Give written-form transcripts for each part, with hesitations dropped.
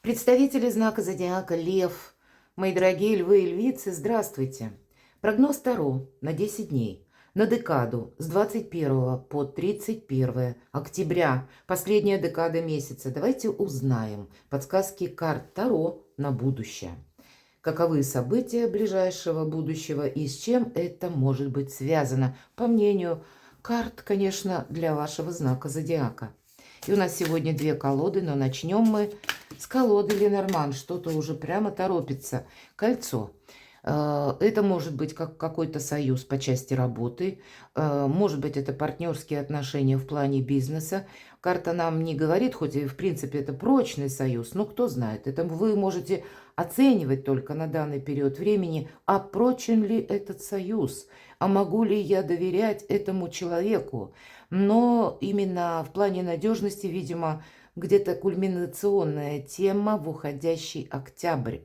Представители знака зодиака Лев, мои дорогие львы и львицы, здравствуйте! Прогноз Таро на 10 дней, на декаду с 21 по 31 октября, последняя декада месяца. Давайте узнаем подсказки карт Таро на будущее. Каковы события ближайшего будущего и с чем это может быть связано, по мнению карт, конечно, для вашего знака зодиака. И у нас сегодня две колоды, но начнем мы с колоды Ленорман. Что-то уже прямо торопится. Кольцо. Это может быть как какой-то союз по части работы, может быть это партнерские отношения в плане бизнеса. Карта нам не говорит, хоть и в принципе это прочный союз, но кто знает, это вы можете оценивать только на данный период времени, а прочен ли этот союз, а могу ли я доверять этому человеку. Но именно в плане надежности, видимо, где-то кульминационная тема в уходящий октябрь.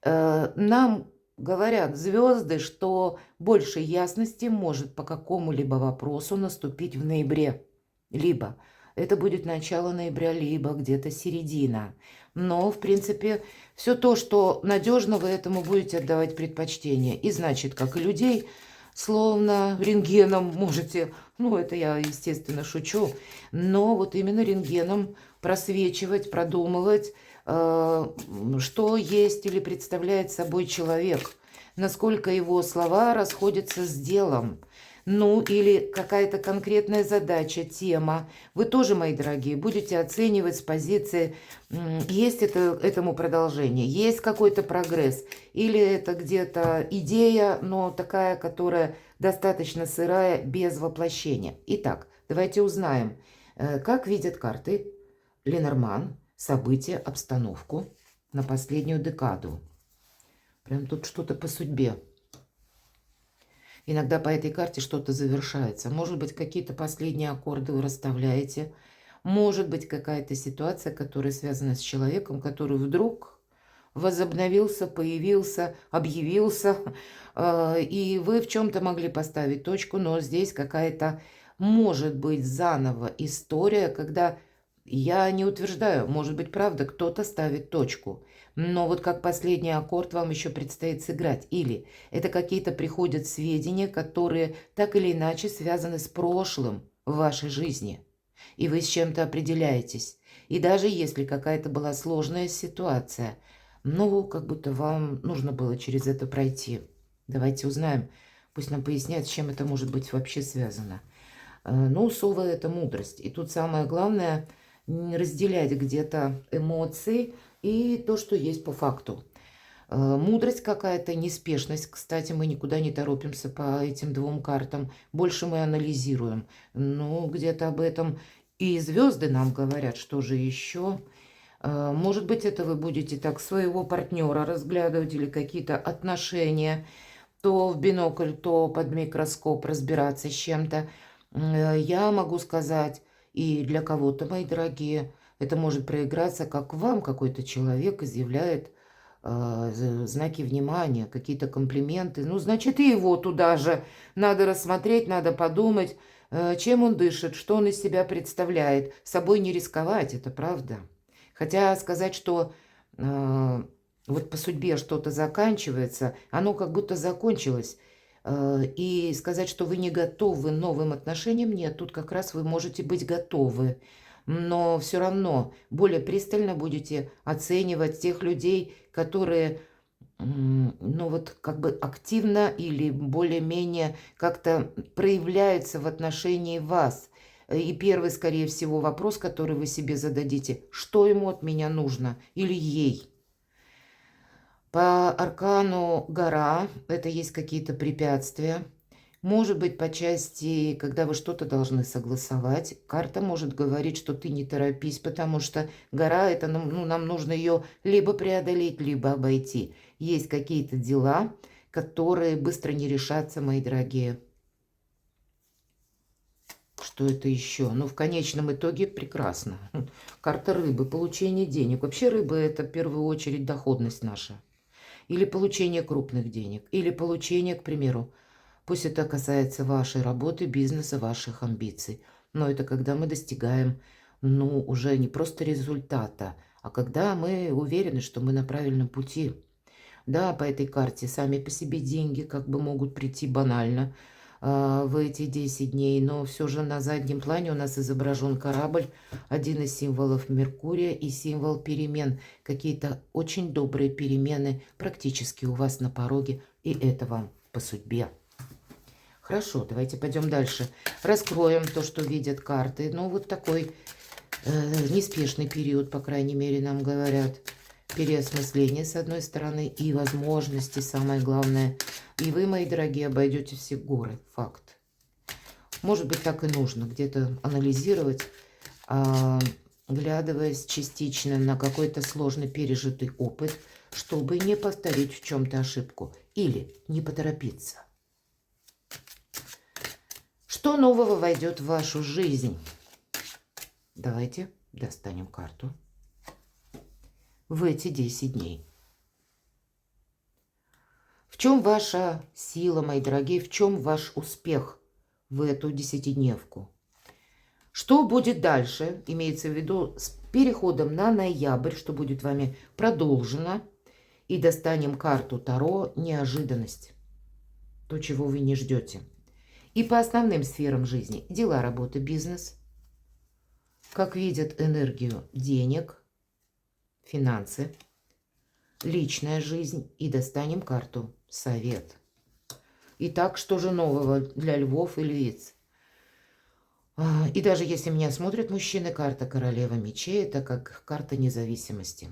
Нам говорят звезды, что больше ясности может по какому-либо вопросу наступить в ноябре. Либо это будет начало ноября, либо где-то середина. Но, в принципе, все то, что надежно, вы этому будете отдавать предпочтение. И значит, как и людей, словно рентгеном можете, ну, это я, естественно, шучу, но вот именно рентгеном просвечивать, продумывать, что есть или представляет собой человек, насколько его слова расходятся с делом, ну или какая-то конкретная задача, тема. Вы тоже, мои дорогие, будете оценивать с позиции, есть этому продолжение, есть какой-то прогресс, или это где-то идея, но такая, которая достаточно сырая, без воплощения. Итак, давайте узнаем, как видят карты Ленорман события, обстановку на последнюю декаду. Прям тут что-то по судьбе. Иногда по этой карте что-то завершается. Может быть, какие-то последние аккорды вы расставляете. Может быть, какая-то ситуация, которая связана с человеком, который вдруг возобновился, появился, объявился. И вы в чем-то могли поставить точку, но здесь какая-то, может быть, заново история, когда... Я не утверждаю, может быть, правда, кто-то ставит точку. Но вот как последний аккорд вам еще предстоит сыграть. Или это какие-то приходят сведения, которые так или иначе связаны с прошлым в вашей жизни. И вы с чем-то определяетесь. И даже если какая-то была сложная ситуация, ну, как будто вам нужно было через это пройти. Давайте узнаем. Пусть нам пояснят, с чем это может быть вообще связано. Ну, сова – это мудрость. И тут самое главное – разделять где-то эмоции и то, что есть по факту. Мудрость какая-то, неспешность. Кстати, мы никуда не торопимся по этим двум картам. Больше мы анализируем. Ну, где-то об этом и звезды нам говорят, что же еще. Может быть, это вы будете так своего партнера разглядывать или какие-то отношения. То в бинокль, то под микроскоп разбираться с чем-то. Я могу сказать... И для кого-то, мои дорогие, это может проиграться, как вам какой-то человек изъявляет знаки внимания, какие-то комплименты. Ну, значит, и его туда же надо рассмотреть, надо подумать, чем он дышит, что он из себя представляет. Собой не рисковать, это правда. Хотя сказать, что вот по судьбе что-то заканчивается, оно как будто закончилось. И сказать, что вы не готовы к новым отношениям, нет, тут как раз вы можете быть готовы. Но все равно более пристально будете оценивать тех людей, которые, ну вот как бы активно или более-менее как-то проявляются в отношении вас. И первый, скорее всего, вопрос, который вы себе зададите, что ему от меня нужно или ей. По аркану гора, это есть какие-то препятствия. Может быть, по части, когда вы что-то должны согласовать, карта может говорить, что ты не торопись, потому что гора, это ну, нам нужно ее либо преодолеть, либо обойти. Есть какие-то дела, которые быстро не решатся, мои дорогие. Что это еще? Ну, в конечном итоге прекрасно. Карта рыбы, получение денег. Вообще рыба – это в первую очередь доходность наша. Или получение крупных денег, или получение, к примеру, пусть это касается вашей работы, бизнеса, ваших амбиций, но это когда мы достигаем, ну, уже не просто результата, а когда мы уверены, что мы на правильном пути. Да, по этой карте сами по себе деньги как бы могут прийти банально в эти 10 дней, но все же на заднем плане у нас изображен корабль, один из символов Меркурия и символ перемен. Какие-то очень добрые перемены практически у вас на пороге, и это вам по судьбе. Хорошо, давайте пойдем дальше. Раскроем то, что видят карты. Ну, вот такой неспешный период, по крайней мере, нам говорят. Переосмысление, с одной стороны, и возможности, самое главное. И вы, мои дорогие, обойдете все горы. Факт. Может быть, так и нужно где-то анализировать, оглядываясь частично на какой-то сложный пережитый опыт, чтобы не повторить в чем-то ошибку или не поторопиться. Что нового войдет в вашу жизнь? Давайте достанем карту в эти 10 дней. В чем ваша сила, мои дорогие? В чем ваш успех в эту 10-дневку? Что будет дальше? Имеется в виду с переходом на ноябрь, что будет вами продолжено. И достанем карту Таро «Неожиданность». То, чего вы не ждете. И по основным сферам жизни. Дела, работа, бизнес. Как видят энергию денег, финансы, личная жизнь. И достанем карту «Совет». Итак, что же нового для львов и львиц? И даже если меня смотрят мужчины, карта королева мечей – это как карта независимости.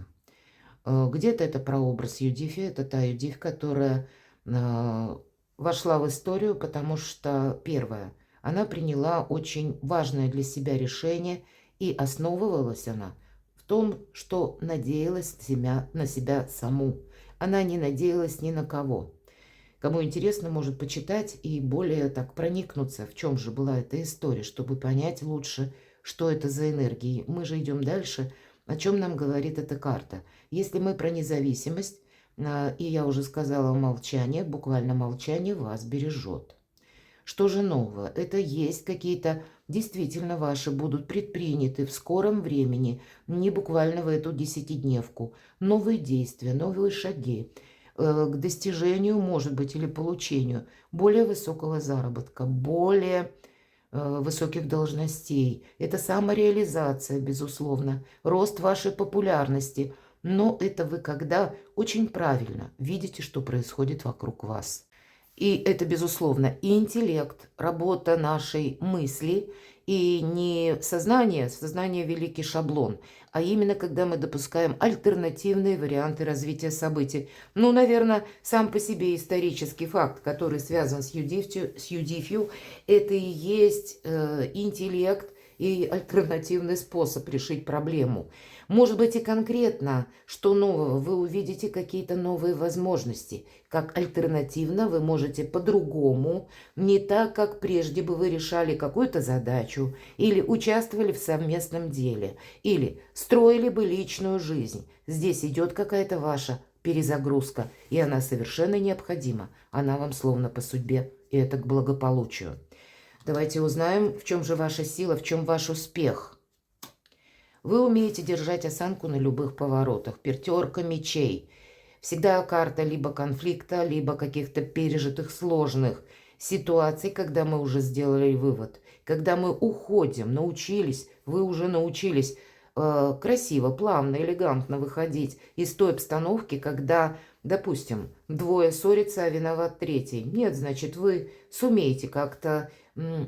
Где-то это прообраз Юдифи, это та Юдифь, которая вошла в историю, потому что, первое, она приняла очень важное для себя решение, и основывалась она в том, что надеялась на себя саму. Она не надеялась ни на кого. Кому интересно, может почитать и более так проникнуться, в чем же была эта история, чтобы понять лучше, что это за энергии. Мы же идем дальше, о чем нам говорит эта карта. Если мы про независимость, и я уже сказала, молчание, буквально молчание вас бережет. Что же нового? Это есть какие-то действительно ваши будут предприняты в скором времени, не буквально в эту 10-дневку. Новые действия, новые шаги к достижению, может быть, или получению более высокого заработка, более высоких должностей. Это самореализация, безусловно, рост вашей популярности. Но это вы когда очень правильно видите, что происходит вокруг вас. И это, безусловно, и интеллект, работа нашей мысли, и не сознание, сознание великий шаблон, а именно когда мы допускаем альтернативные варианты развития событий. Ну, наверное, сам по себе исторический факт, который связан с Юдифью, это и есть интеллект и альтернативный способ решить проблему. Может быть, и конкретно, что нового, вы увидите какие-то новые возможности. Как альтернативно вы можете по-другому, не так, как прежде бы вы решали какую-то задачу, или участвовали в совместном деле, или строили бы личную жизнь. Здесь идет какая-то ваша перезагрузка, и она совершенно необходима. Она вам словно по судьбе, и это к благополучию. Давайте узнаем, в чем же ваша сила, в чем ваш успех. Вы умеете держать осанку на любых поворотах. Пятерка мечей. Всегда карта либо конфликта, либо каких-то пережитых сложных ситуаций, когда мы уже сделали вывод. Когда мы уходим, научились, вы уже научились красиво, плавно, элегантно выходить из той обстановки, когда, допустим, двое ссорятся, а виноват третий. Нет, значит, вы сумеете как-то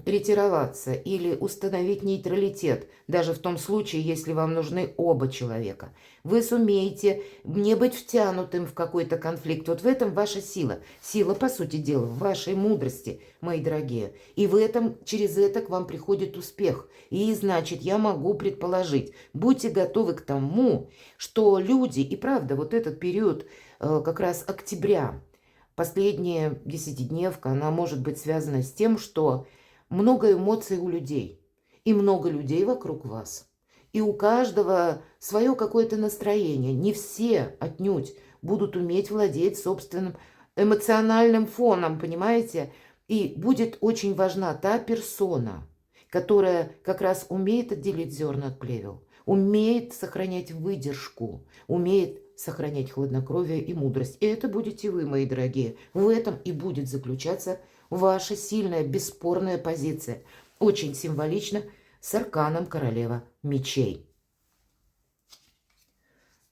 ретироваться или установить нейтралитет, даже в том случае, если вам нужны оба человека. Вы сумеете не быть втянутым в какой-то конфликт. Вот в этом ваша сила. Сила, по сути дела, в вашей мудрости, мои дорогие. И в этом, через это к вам приходит успех. И значит, я могу предположить, будьте готовы к тому, что люди, и правда, вот этот период как раз октября, последняя 10-дневка, она может быть связана с тем, что много эмоций у людей. И много людей вокруг вас. И у каждого свое какое-то настроение. Не все отнюдь будут уметь владеть собственным эмоциональным фоном, понимаете? И будет очень важна та персона, которая как раз умеет отделить зерна от плевел. умеет сохранять выдержку, умеет сохранять хладнокровие и мудрость. И это будете вы, мои дорогие. В этом и будет заключаться ваша сильная, бесспорная позиция. Очень символично с арканом королева мечей.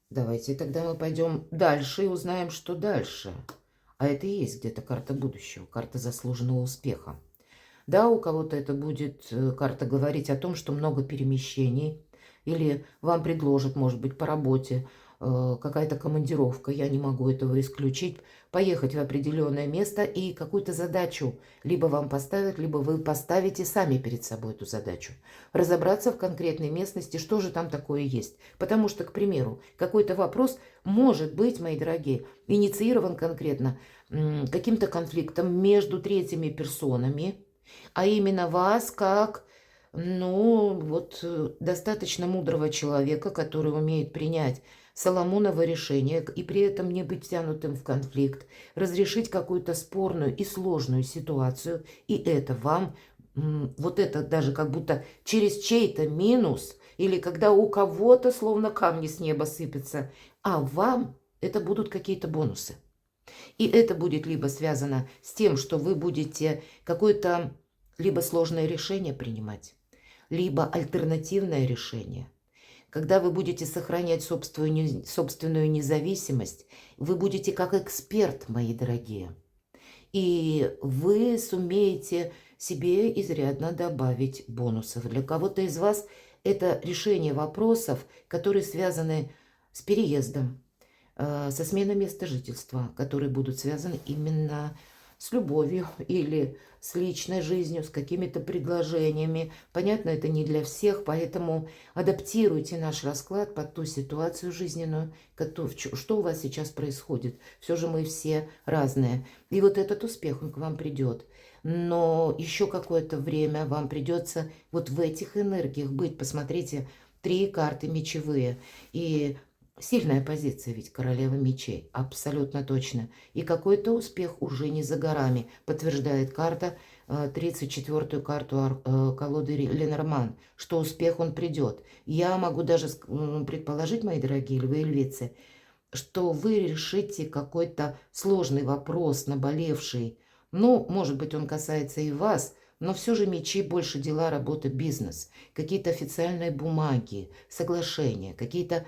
Давайте тогда мы пойдем дальше и узнаем, что дальше. А это и есть где-то карта будущего, карта заслуженного успеха. Да, у кого-то это будет карта говорить о том, что много перемещений, или вам предложат, может быть, по работе какая-то командировка, я не могу этого исключить, поехать в определенное место и какую-то задачу либо вам поставят, либо вы поставите сами перед собой эту задачу. Разобраться в конкретной местности, что же там такое есть. Потому что, к примеру, какой-то вопрос может быть, мои дорогие, инициирован конкретно каким-то конфликтом между третьими персонами, а именно вас как, ну, вот достаточно мудрого человека, который умеет принять Соломоново решение и при этом не быть втянутым в конфликт, разрешить какую-то спорную и сложную ситуацию, и это вам, вот это даже как будто через чей-то минус, или когда у кого-то словно камни с неба сыпятся, а вам это будут какие-то бонусы. И это будет либо связано с тем, что вы будете какое-то либо сложное решение принимать, либо альтернативное решение. Когда вы будете сохранять собственную независимость, вы будете как эксперт, мои дорогие. И вы сумеете себе изрядно добавить бонусов. Для кого-то из вас это решение вопросов, которые связаны с переездом, со сменой места жительства, которые будут связаны именно с любовью или с личной жизнью, с какими-то предложениями. Понятно, это не для всех, поэтому адаптируйте наш расклад под ту ситуацию жизненную, что у вас сейчас происходит. Все же мы все разные. И вот этот успех, он к вам придет. Но еще какое-то время вам придется вот в этих энергиях быть. Посмотрите, 3 карты мечевые. И сильная позиция ведь королева мечей, абсолютно точно. И какой-то успех уже не за горами, подтверждает карта, 34-ю карту колоды Ленорман, что успех он придет. Я могу даже предположить, мои дорогие львы и львицы, что вы решите какой-то сложный вопрос, наболевший. Ну, может быть, он касается и вас, но все же мечи больше дела, работа, бизнес. Какие-то официальные бумаги, соглашения, какие-то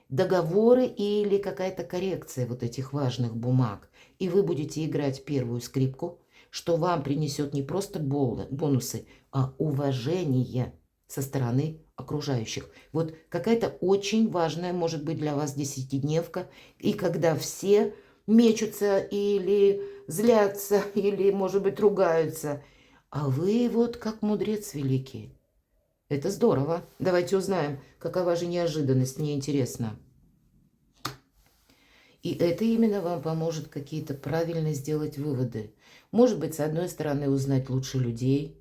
договоры или какая-то коррекция вот этих важных бумаг. И вы будете играть первую скрипку, что вам принесет не просто бонусы, а уважение со стороны окружающих. Вот какая-то очень важная может быть для вас десятидневка, и когда все мечутся или злятся, или, может быть, ругаются, а вы вот как мудрец великий. Это здорово. Давайте узнаем, какова же неожиданность, мне интересно. И это именно вам поможет какие-то правильно сделать выводы. Может быть, с одной стороны, узнать лучше людей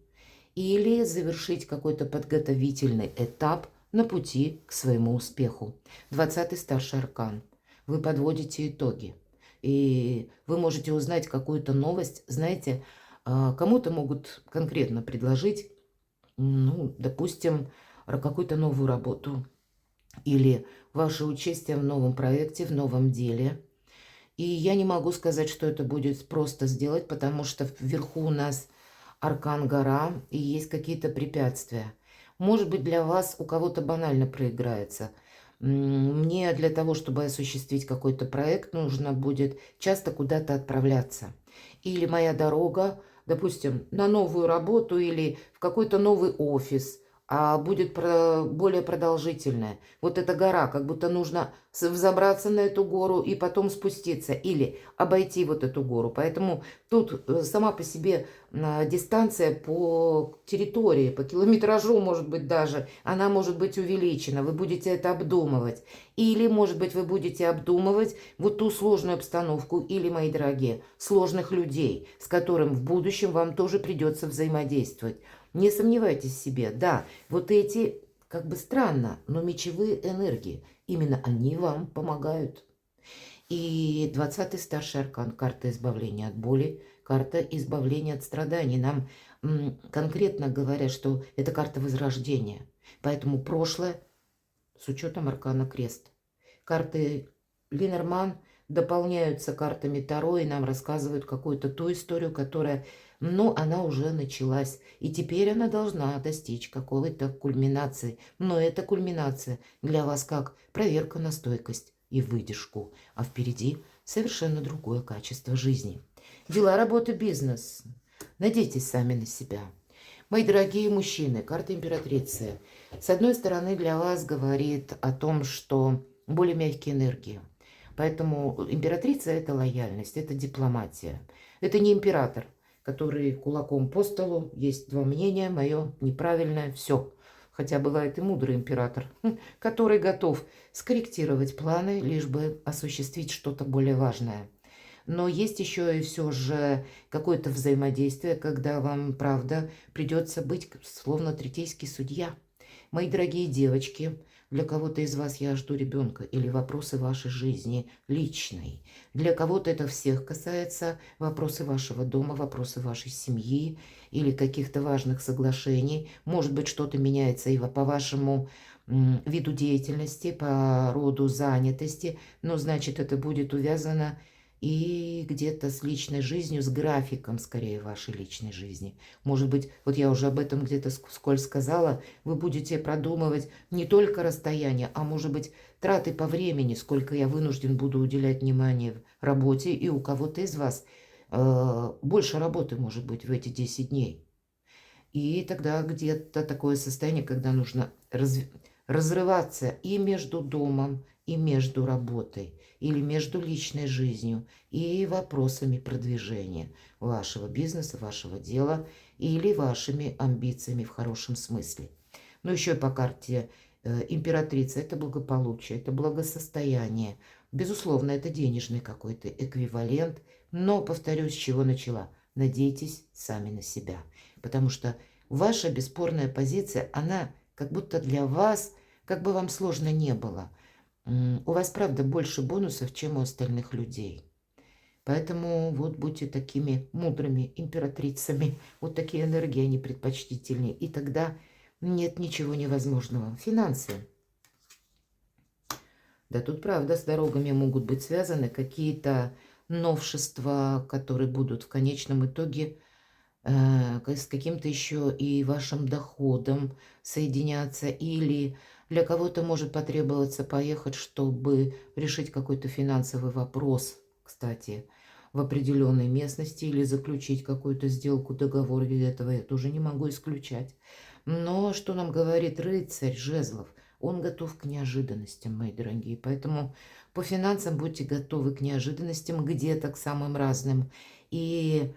или завершить какой-то подготовительный этап на пути к своему успеху. 20-й старший аркан. Вы подводите итоги. И вы можете узнать какую-то новость. Знаете, кому-то могут конкретно предложить, ну, допустим, какую-то новую работу или ваше участие в новом проекте, в новом деле. И я не могу сказать, что это будет просто сделать, потому что вверху у нас аркан гора и есть какие-то препятствия. Может быть, для вас у кого-то банально проиграется. Мне для того, чтобы осуществить какой-то проект, нужно будет часто куда-то отправляться. Или моя дорога, допустим, на новую работу или в какой-то новый офис, а будет более продолжительная. Вот эта гора, как будто нужно взобраться на эту гору и потом спуститься или обойти вот эту гору. Поэтому тут сама по себе дистанция по территории, по километражу, может быть, даже, она может быть увеличена. Вы будете это обдумывать. Или, может быть, вы будете обдумывать вот ту сложную обстановку или, мои дорогие, сложных людей, с которым в будущем вам тоже придется взаимодействовать. Не сомневайтесь в себе, да, вот эти, как бы странно, но мечевые энергии, именно они вам помогают. И 20-й старший аркан, карта избавления от боли, карта избавления от страданий. Нам конкретно говорят, что это карта возрождения. Поэтому прошлое с учетом аркана крест. Карты Ленорман дополняются картами Таро и нам рассказывают какую-то ту историю, которая, ну, она уже началась. И теперь она должна достичь какой-то кульминации. Но эта кульминация для вас как проверка на стойкость и выдержку. А впереди совершенно другое качество жизни. Дела, работа, бизнес. Надейтесь сами на себя. Мои дорогие мужчины, карта императрицы. С одной стороны, для вас говорит о том, что более мягкие энергии. Поэтому императрица – это лояльность, это дипломатия. Это не император, который кулаком по столу, есть два мнения, мое неправильное, все. Хотя бывает и мудрый император, который готов скорректировать планы, лишь бы осуществить что-то более важное. Но есть еще и все же какое-то взаимодействие, когда вам, правда, придется быть словно третейский судья. Мои дорогие девочки, для кого-то из вас я жду ребенка или вопросы вашей жизни личной. Для кого-то это всех касается вопросы вашего дома, вопросы вашей семьи или каких-то важных соглашений. Может быть, что-то меняется и по вашему виду деятельности, по роду занятости, но значит, это будет увязано и где-то с личной жизнью, с графиком, скорее, вашей личной жизни. Может быть, вот я уже об этом где-то вскользь сказала, вы будете продумывать не только расстояние, а может быть, траты по времени, сколько я вынужден буду уделять внимание работе, и у кого-то из вас больше работы может быть в эти 10 дней. И тогда где-то такое состояние, когда нужно разрываться и между домом, и между работой, или между личной жизнью и вопросами продвижения вашего бизнеса, вашего дела или вашими амбициями в хорошем смысле. Но еще и по карте императрицы это благополучие, это благосостояние. Безусловно, это денежный какой-то эквивалент, но, повторюсь, с чего начала. Надейтесь сами на себя, потому что ваша бесспорная позиция, она как будто для вас, как бы вам сложно не было, у вас, правда, больше бонусов, чем у остальных людей. Поэтому вот будьте такими мудрыми императрицами. Вот такие энергии, они предпочтительнее. И тогда нет ничего невозможного. Финансы. Да тут, правда, с дорогами могут быть связаны какие-то новшества, которые будут в конечном итоге с каким-то еще и вашим доходом соединяться, или для кого-то может потребоваться поехать, чтобы решить какой-то финансовый вопрос, кстати, в определенной местности, или заключить какую-то сделку, договор, или этого я тоже не могу исключать. Но что нам говорит рыцарь жезлов? Он готов к неожиданностям, мои дорогие. Поэтому по финансам будьте готовы к неожиданностям, где-то к самым разным. И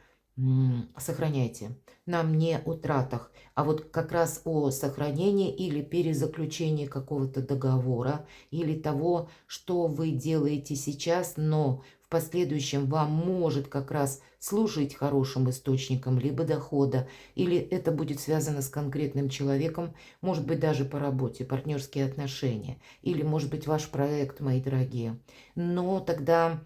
сохраняйте. Нам не о тратах, а вот как раз о сохранении или перезаключении какого-то договора, или того, что вы делаете сейчас, но в последующем вам может как раз служить хорошим источником либо дохода, или это будет связано с конкретным человеком, может быть, даже по работе, партнерские отношения, или, может быть, ваш проект, мои дорогие. Но тогда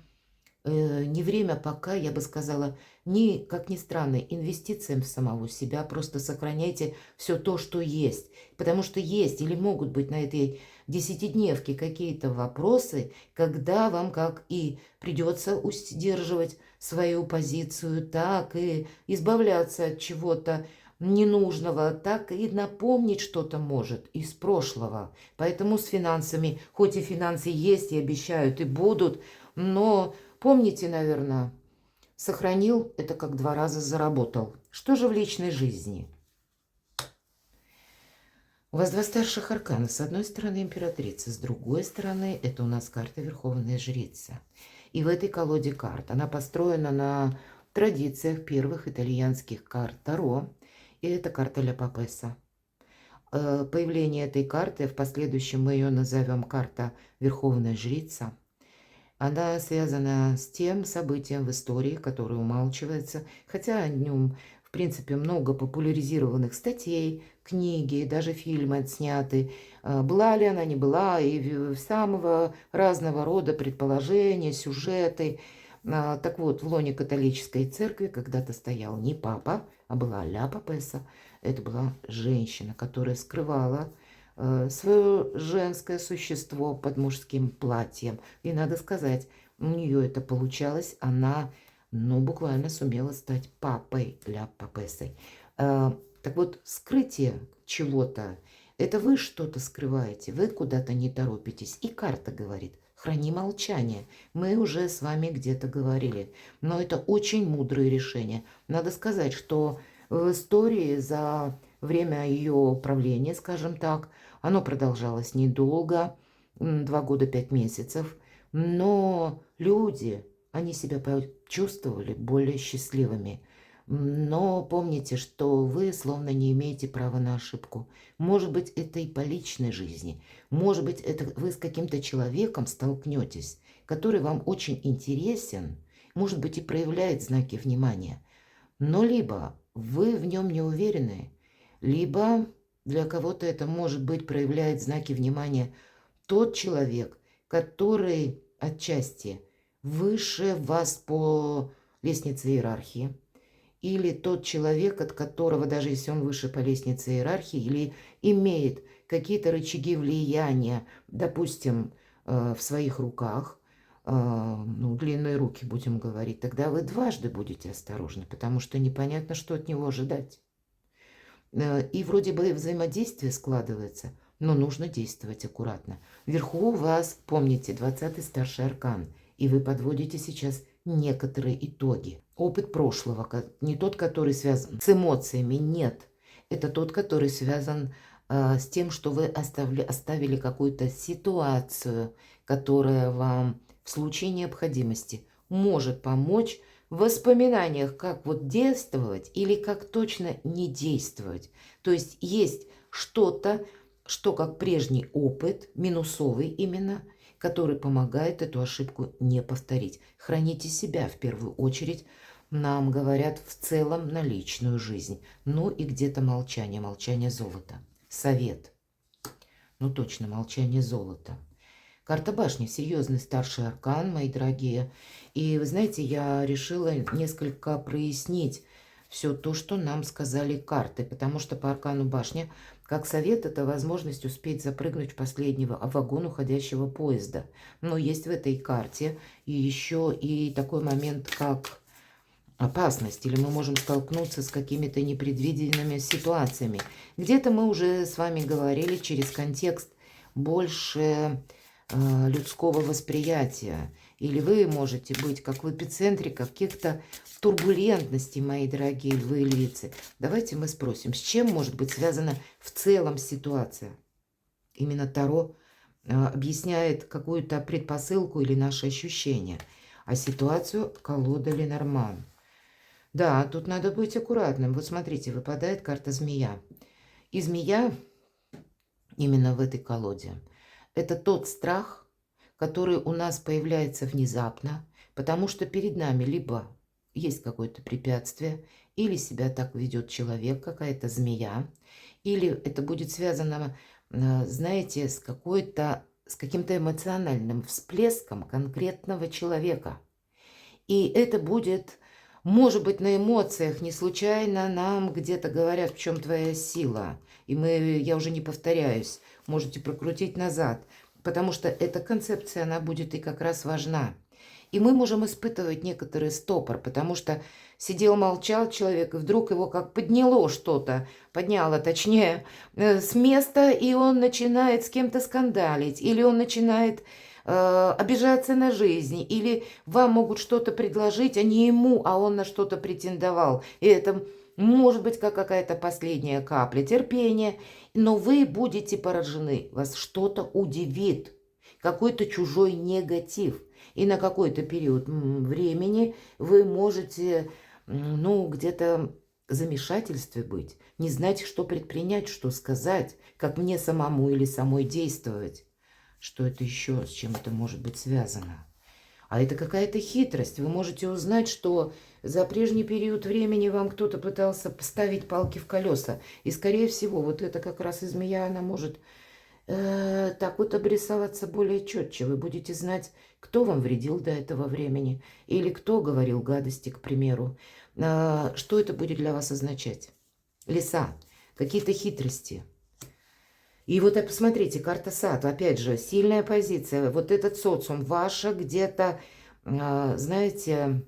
не время пока, я бы сказала, как ни странно, инвестициям в самого себя. Просто сохраняйте все то, что есть. Потому что есть или могут быть на этой десятидневке какие-то вопросы, когда вам как и придется удерживать свою позицию, так и избавляться от чего-то ненужного, так и напомнить что-то может из прошлого. Поэтому с финансами, хоть и финансы есть, и обещают, и будут, но помните, наверное, сохранил – это как 2 раза заработал. Что же в личной жизни? У вас 2 старших аркана. С одной стороны императрица, с другой стороны это у нас карта Верховная Жрица. И в этой колоде карт она построена на традициях первых итальянских карт Таро. И это карта Ля Папесса. Появление этой карты, в последующем мы ее назовем карта Верховная Жрица. Она связана с тем событием в истории, которое умалчивается, хотя о нем, в принципе, много популяризированных статей, книги, даже фильмы отсняты. Была ли она, не была, и самого разного рода предположения, сюжеты. Так вот, в лоне католической церкви когда-то стоял не папа, а была Ля Папесса. Это была женщина, которая скрывала свое женское существо под мужским платьем. И надо сказать, у нее это получалось, она, ну, буквально сумела стать папой для папессой. Так вот, скрытие чего-то, это вы что-то скрываете, вы куда-то не торопитесь. И карта говорит, храни молчание. Мы уже с вами где-то говорили, но это очень мудрое решение. Надо сказать, что в истории за время ее правления, скажем так, оно продолжалось недолго, 2 года 5 месяцев, но люди, они себя почувствовали более счастливыми. Но помните, что вы словно не имеете права на ошибку. Может быть, это и по личной жизни. Может быть, это вы с каким-то человеком столкнетесь, который вам очень интересен, может быть, и проявляет знаки внимания. Но либо вы в нем не уверены, либо для кого-то это, может быть, проявляет знаки внимания тот человек, который отчасти выше вас по лестнице иерархии, или тот человек, от которого, даже если он выше по лестнице иерархии, или имеет какие-то рычаги влияния, допустим, в своих руках, ну, длинные руки, будем говорить, тогда вы дважды будете осторожны, потому что непонятно, что от него ожидать. И вроде бы взаимодействие складывается, но нужно действовать аккуратно. Вверху у вас, помните, 20-й старший аркан, и вы подводите сейчас некоторые итоги. Опыт прошлого, не тот, который связан с эмоциями, нет. Это тот, который связан с тем, что вы оставили какую-то ситуацию, которая вам в случае необходимости может помочь в воспоминаниях, как вот действовать или как точно не действовать. То есть есть что-то, что как прежний опыт, минусовый именно, который помогает эту ошибку не повторить. Храните себя в первую очередь, нам говорят в целом на личную жизнь. Ну и где-то молчание, молчание золота. Совет. Ну точно, молчание золота. Карта башни, серьезный старший аркан, мои дорогие. И вы знаете, я решила несколько прояснить все то, что нам сказали карты, потому что по аркану башня, как совет, это возможность успеть запрыгнуть в последний вагон уходящего поезда. Но есть в этой карте еще и такой момент, как опасность, или мы можем столкнуться с какими-то непредвиденными ситуациями. Где-то мы уже с вами говорили через контекст больше людского восприятия. Или вы можете быть как в эпицентре каких-то турбулентностей, мои дорогие львы и львицы. Давайте мы спросим, с чем может быть связана в целом ситуация? Именно Таро объясняет какую-то предпосылку или наши ощущения. А ситуацию колода Ленорман. Да, тут надо быть аккуратным. Вот смотрите, выпадает карта змея. И змея именно в этой колоде — это тот страх, который у нас появляется внезапно, потому что перед нами либо есть какое-то препятствие, или себя так ведет человек, какая-то змея, или это будет связано, знаете, с каким-то эмоциональным всплеском конкретного человека. И это будет, может быть, на эмоциях, не случайно нам где-то говорят, в чем твоя сила. И я уже не повторяюсь, можете прокрутить назад, потому что эта концепция, она будет и как раз важна. И мы можем испытывать некоторый стопор, потому что сидел, молчал человек, и вдруг его как подняло что-то, подняло, точнее, с места, и он начинает с кем-то скандалить, или он начинает обижаться на жизнь, или вам могут что-то предложить, а не ему, а он на что-то претендовал. И это может быть как какая-то последняя капля терпения, но вы будете поражены, вас что-то удивит, какой-то чужой негатив. И на какой-то период времени вы можете, ну, где-то в замешательстве быть, не знать, что предпринять, что сказать, как мне самому или самой действовать. Что это еще, с чем это может быть связано? А это какая-то хитрость. Вы можете узнать, что за прежний период времени вам кто-то пытался поставить палки в колеса. И, скорее всего, вот это как раз и змея, она может так вот обрисоваться более четче. Вы будете знать, кто вам вредил до этого времени, или кто говорил гадости, к примеру. Что это будет для вас означать? Лиса, какие-то хитрости. И вот посмотрите, карта сад, опять же, сильная позиция. Вот этот социум, ваше где-то, знаете,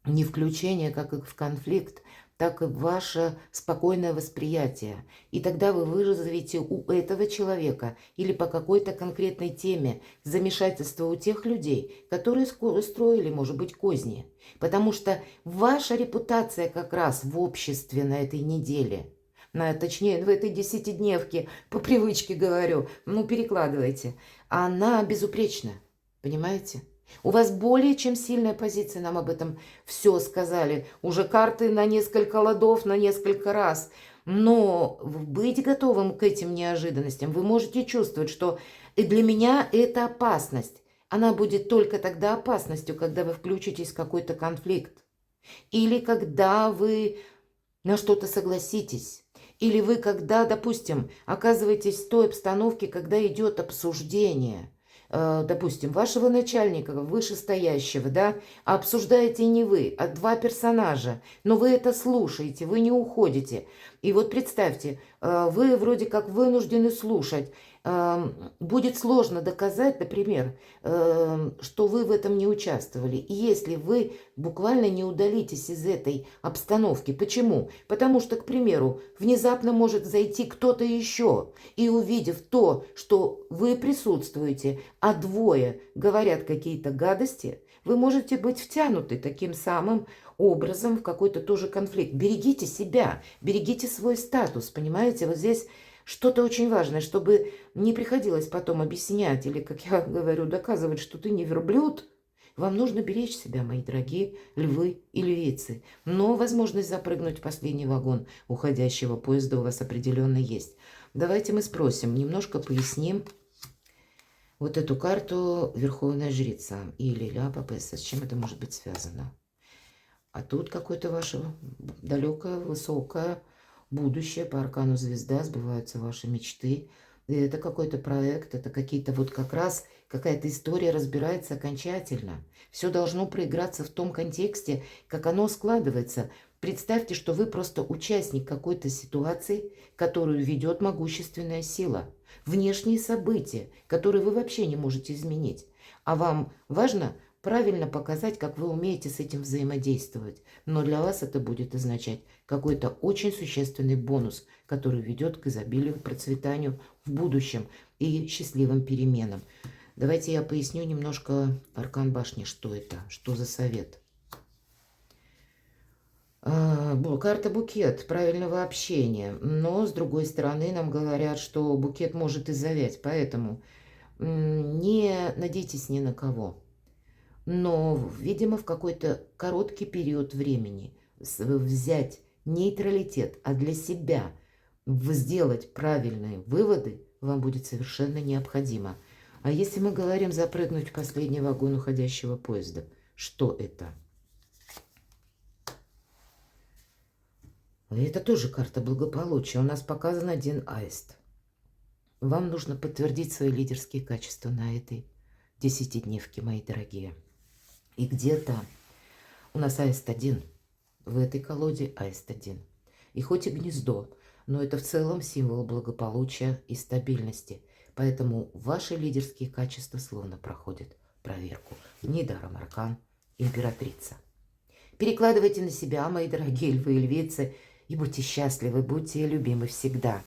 не включение как и в конфликт, так и ваше спокойное восприятие. И тогда вы вызовете у этого человека или по какой-то конкретной теме замешательство у тех людей, которые строили, может быть, козни. Потому что ваша репутация как раз в обществе на этой неделе, точнее, в этой десятидневке, по привычке говорю, ну, перекладывайте, она безупречна, понимаете? У вас более чем сильная позиция, нам об этом все сказали. Уже карты на несколько ладов, на несколько раз. Но быть готовым к этим неожиданностям вы можете чувствовать, что и для меня это опасность. Она будет только тогда опасностью, когда вы включитесь в какой-то конфликт. Или когда вы на что-то согласитесь. Или вы когда, допустим, оказываетесь в той обстановке, когда идет обсуждение, допустим, вашего начальника, вышестоящего, да, а обсуждаете не вы, а два персонажа, но вы это слушаете, вы не уходите. И вот представьте, вы вроде как вынуждены слушать. Будет сложно доказать, например, что вы в этом не участвовали. И если вы буквально не удалитесь из этой обстановки. Почему? Потому что, к примеру, внезапно может зайти кто-то еще, и увидев то, что вы присутствуете, а двое говорят какие-то гадости, вы можете быть втянуты таким самым образом в какой-то тоже конфликт. Берегите себя, берегите свой статус, понимаете? Вот здесь что-то очень важное, чтобы не приходилось потом объяснять или, как я говорю, доказывать, что ты не верблюд. Вам нужно беречь себя, мои дорогие львы и львицы. Но возможность запрыгнуть в последний вагон уходящего поезда у вас определенно есть. Давайте мы спросим, немножко поясним вот эту карту Верховная Жрица или Ля Папесса. С чем это может быть связано? А тут какое-то ваше далекое, высокое будущее по аркану звезда, сбываются ваши мечты. И это какой-то проект, это какие-то вот как раз какая-то история разбирается окончательно. Все должно проиграться в том контексте, как оно складывается. Представьте, что вы просто участник какой-то ситуации, которую ведет могущественная сила. Внешние события, которые вы вообще не можете изменить. А вам важно правильно показать, как вы умеете с этим взаимодействовать. Но для вас это будет означать какой-то очень существенный бонус, который ведет к изобилию, процветанию в будущем и счастливым переменам. Давайте я поясню немножко аркан башни, что это, что за совет. Карта букет правильного общения, но с другой стороны нам говорят, что букет может и завять, поэтому не надейтесь ни на кого. Но, видимо, в какой-то короткий период времени взять нейтралитет, а для себя сделать правильные выводы вам будет совершенно необходимо. А если мы говорим запрыгнуть в последний вагон уходящего поезда, что это? Это тоже карта благополучия. У нас показан один аист. Вам нужно подтвердить свои лидерские качества на этой десятидневке, мои дорогие. И где-то у нас аист один. В этой колоде аист один. И хоть и гнездо, но это в целом символ благополучия и стабильности. Поэтому ваши лидерские качества словно проходят проверку. Недаром аркан императрица. Перекладывайте на себя, мои дорогие львы и львицы, и будьте счастливы, будьте любимы всегда.